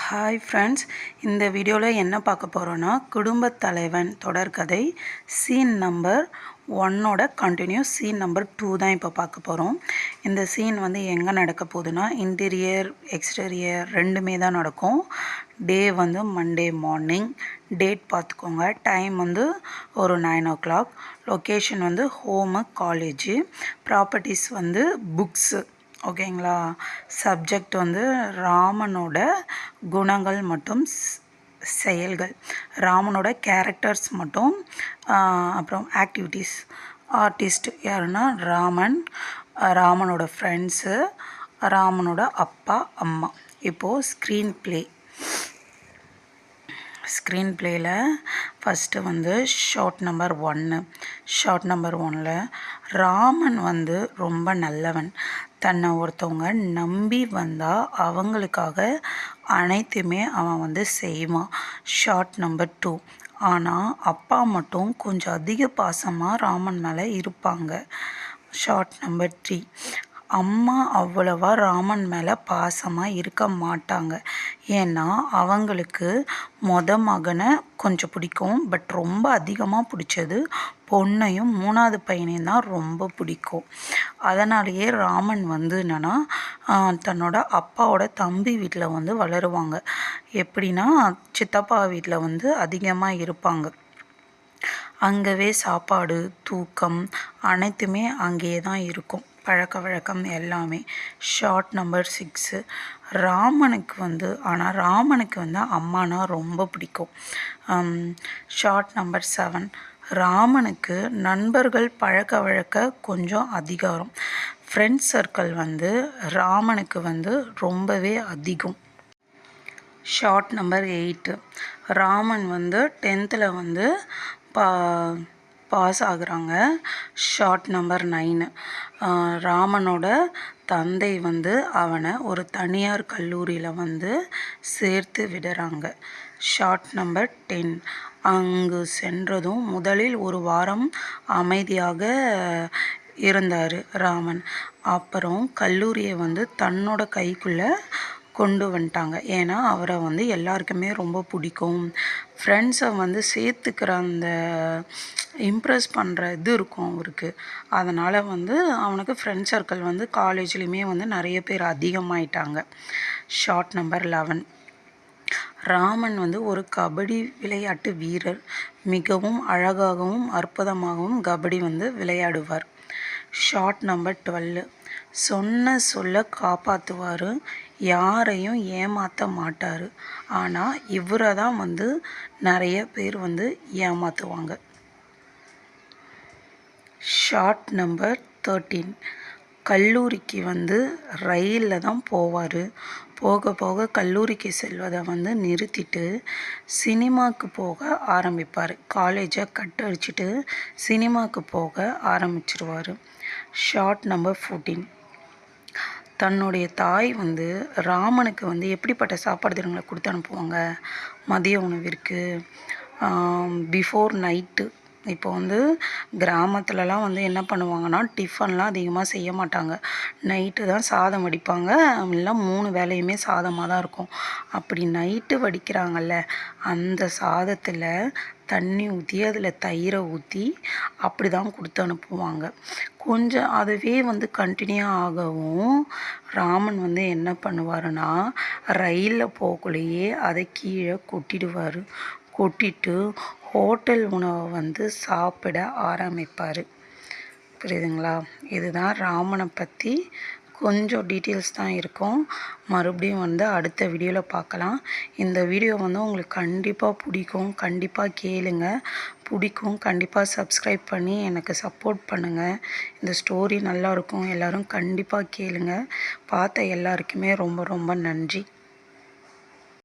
Hi friends, இந்த வீடியோவில் என்ன பார்க்க போகிறோன்னா, குடும்பத் தலைவன் தொடர்கதை சீன் நம்பர் 1ஓட கண்டினியூஸ் சீன் நம்பர் 2 தான் இப்போ பார்க்க போகிறோம். இந்த சீன் வந்து எங்கே நடக்க போகுதுன்னா, இன்டீரியர் எக்ஸ்டீரியர் ரெண்டுமே தான் நடக்கும். டே வந்து மண்டே மார்னிங், டேட் பார்த்துக்கோங்க. டைம் வந்து ஒரு 9 o'clock. லொக்கேஷன் வந்து ஹோமு, காலேஜு. ப்ராப்பர்ட்டிஸ் வந்து புக்ஸு. ஓகேங்களா. சப்ஜெக்ட் வந்து ராமனோட குணங்கள் மற்றும் செயல்கள், ராமனோட கேரக்டர்ஸ் மட்டும். அப்புறம் ஆக்டிவிட்டீஸ். ஆர்டிஸ்ட் யாருன்னா ராமன், ராமனோட ஃப்ரெண்ட்ஸு, ராமனோட அப்பா அம்மா. இப்போது ஸ்க்ரீன் பிளேயில் ஃபஸ்ட்டு வந்து ஷார்ட் நம்பர் 1ல் ராமன் வந்து ரொம்ப நல்லவன். தன்னை ஒருத்தவங்க நம்பி வந்தால் அவங்களுக்காக அனைத்துமே அவன் வந்து செய்வான். ஷார்ட் நம்பர் 2, ஆனால் அப்பா மட்டும் கொஞ்சம் அதிக பாசமாக ராமன் மேலே இருப்பாங்க. ஷார்ட் நம்பர் 3, அம்மா அவ்வளவா ராமன் மேலே பாசமாக இருக்க மாட்டாங்க. ஏன்னா அவங்களுக்கு மகனை கொஞ்சம் பிடிக்கும், பட் ரொம்ப அதிகமாக பிடிச்சது பொண்ணையும் 3வது பையனையும் தான் ரொம்ப பிடிக்கும். அதனாலேயே ராமன் வந்து என்னென்னா, தன்னோட அப்பாவோட தம்பி வீட்டில் வந்து வளருவாங்க. எப்படின்னா, சித்தப்பா வீட்டில் வந்து அதிகமாக இருப்பாங்க. அங்கவே சாப்பாடு, தூக்கம் அனைத்துமே அங்கேயே தான் இருக்கும். பழக்க வழக்கம் எல்லாமே. ஷார்ட் நம்பர் 6, ராமனுக்கு வந்து அம்மானா ரொம்ப பிடிக்கும். ஷார்ட் நம்பர் 7, ராமனுக்கு நண்பர்கள் பழக்க வழக்க கொஞ்சம் அதிகாரம். ஃப்ரெண்ட்ஸ் சர்க்கிள் வந்து ராமனுக்கு வந்து ரொம்பவே அதிகம். ஷார்ட் நம்பர் 8, ராமன் வந்து 10th வந்து பாஸ் ஆகுறாங்க. ஷார்ட் நம்பர் 9, ராமனோட தந்தை வந்து அவனை ஒரு தனியார் கல்லூரியில் வந்து சேர்த்து விடுறாங்க. ஷார்ட் நம்பர் 10, அங்கு சென்றதும் முதலில் ஒரு வாரம் அமைதியாக இருந்தார் ராமன். அப்புறம் கல்லூரியை வந்து தன்னோட கைக்குள்ளே கொண்டு வந்துட்டாங்க. ஏன்னா அவரை வந்து எல்லாருக்குமே ரொம்ப பிடிக்கும். ஃப்ரெண்ட்ஸை வந்து சேர்த்துக்கிற அந்த இம்ப்ரெஸ் பண்ணுற இது இருக்கும் அவருக்கு. அதனால் வந்து அவனுக்கு ஃப்ரெண்ட் சர்க்கிள் வந்து காலேஜ்லேயுமே வந்து நிறைய பேர் அதிகமாயிட்டாங்க. ஷார்ட் நம்பர் 11, ராமன் வந்து ஒரு கபடி விளையாட்டு வீரர். மிகவும் அழகாகவும் அற்புதமாகவும் கபடி வந்து விளையாடுவார். ஷார்ட் நம்பர் 12, சொன்ன சொல்ல காப்பாற்றுவார், யாரையும் ஏமாற்ற மாட்டார். ஆனால் இவரை தான் வந்து நிறைய பேர் வந்து ஏமாற்றுவாங்க. ஷார்ட் நம்பர் 13, கல்லூரிக்கு வந்து ரயிலில் தான் போவார். போக போக கல்லூரிக்கு செல்வதை வந்து நிறுத்திட்டு சினிமாவுக்கு போக ஆரம்பிப்பார். காலேஜை கட் அடிச்சுட்டு சினிமாவுக்கு போக ஆரம்பிச்சிருவார். ஷார்ட் நம்பர் 14, தன்னுடைய தாய் வந்து ராமனுக்கு வந்து எப்படிப்பட்ட சாப்பாடு தினங்களை கொடுத்து அனுப்புவாங்க. மதிய உணவிற்கு பிஃபோர் நைட்டு. இப்போ வந்து கிராமத்துலலாம் வந்து என்ன பண்ணுவாங்கன்னா, டிஃபன்லாம் அதிகமாக செய்ய மாட்டாங்க. நைட்டு தான் சாதம் வடிப்பாங்க. இல்லை 3 வேளையுமே சாதமாக தான் இருக்கும். அப்படி நைட்டு வடிக்கிறாங்கல்ல, அந்த சாதத்தில் தண்ணி ஊற்றி அதில் தயிரை ஊற்றி அப்படி தான் கொடுத்து அனுப்புவாங்க. கொஞ்சம் அதுவே வந்து கண்டினியூ ஆகவும் ராமன் வந்து என்ன பண்ணுவாருன்னா, ரயிலில் போகக்குள்ளேயே அதை கீழே கொட்டிட்டு ஹோட்டல் உணவை வந்து சாப்பிட ஆரம்பிப்பார். புரியுதுங்களா. இதுதான் ராமனை பற்றி கொஞ்சம் டீட்டெயில்ஸ் தான் இருக்கும். மறுபடியும் வந்து அடுத்த வீடியோவில் பார்க்கலாம். இந்த வீடியோ வந்து உங்களுக்கு கண்டிப்பாக பிடிக்கும். கண்டிப்பாக கேளுங்க. பிடிக்கும். கண்டிப்பாக சப்ஸ்கிரைப் பண்ணி எனக்கு சப்போர்ட் பண்ணுங்கள். இந்த ஸ்டோரி நல்லாயிருக்கும். எல்லோரும் கண்டிப்பாக கேளுங்க. பார்த்த எல்லாருக்குமே ரொம்ப ரொம்ப நன்றி.